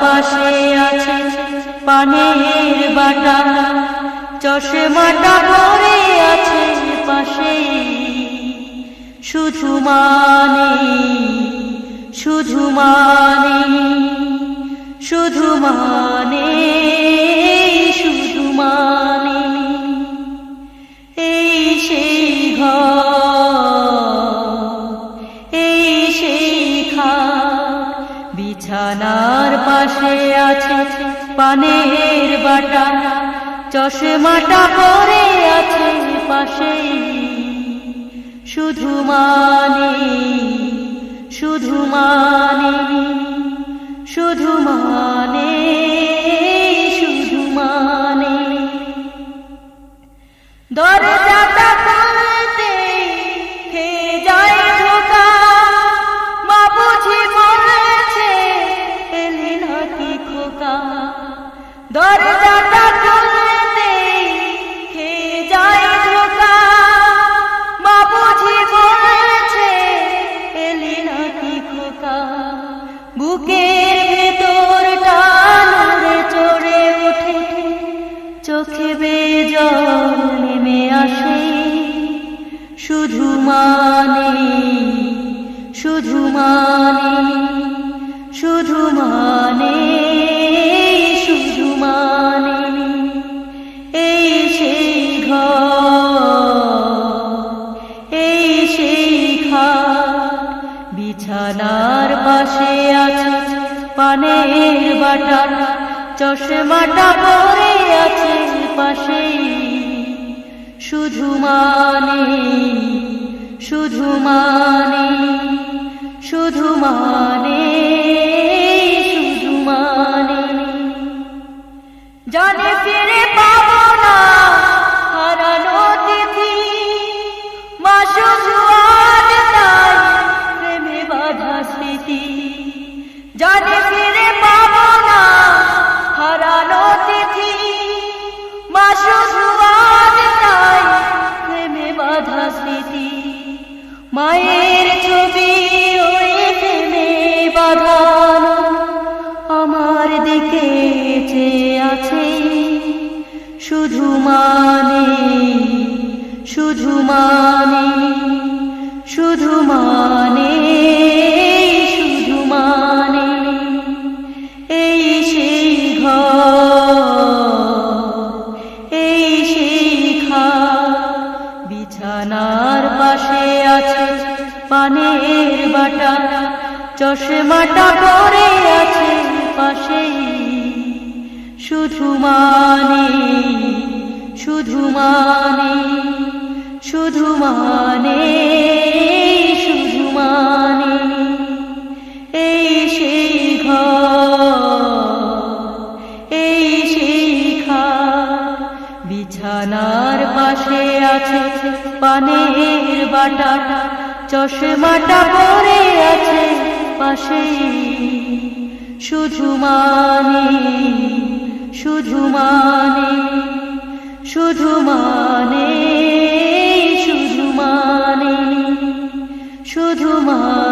পাশে আছে পানের বাটা, চশমাটা পরে আছে পাশে। শুধু মানে, শুধু মানে, শুধু মানে, শুধু মানে, এই সেই ঘর, এই সেই খাট, বিছানার পাশে আছে পানের বাটা, চশমাটা পরে আছে পাশে। শুধু মানে, শুধু মানে, শুধু মানে, শুধু মানে, দরজাটা খুলতে খেয়ে যায় ধোকা, মা বুঝি বলেছে এলি নাকি খোকা। দরজাটা খুলতে খেয়ে যায় ধোকা, মা বুঝি বলেছে এলি নাকি খোকা। বুকের ভেতরটা নড়ে চড়ে ওঠে, চোখে বেজল নেমে আসে। শুধু মানে, শুধু মানে, শুধু মানে, শুধু মানে, এই সেই ঘর, এই সেই খাট, বিছানার পাশে আছে পানের বাটা, চশমাটা পরে আছে পাশে। শুধু মানে, শুধু মানে, শুধু মানে, শুধু মানে, জানে ফিরে পাবো না হারানো তিথি, মা শুধু আজ তাই প্রেমে বাঁধা স্মৃতি। জানে ফিরে পাবো না হারানো তিথি, মা শুধু আজ তাই প্রেমে বাঁধা স্মৃতি। মায়ের ছবি ওই প্রেমে বাঁধানো আমার দিকে চেয়ে আছে। শুধু মানে, শুধু মানে, শুধু মানে, শুধু মানে, এই সেই ঘর, এই সেই খাট, বিছানার পাশে আছে পানের বাটা, চশমাটা পরে আছে পাশে। শুধু মানে, শুধু মানে, শুধু মানে, শুধু মানে, এই সেই ঘর, এই সেই খাট, বিছানার পাশে আছে পানের বাটা, চশমাটা পরে আছে পাশে। শুধু মানে, শুধু মানে, শুধু মানে, শুধু মানে, শুধু মানে।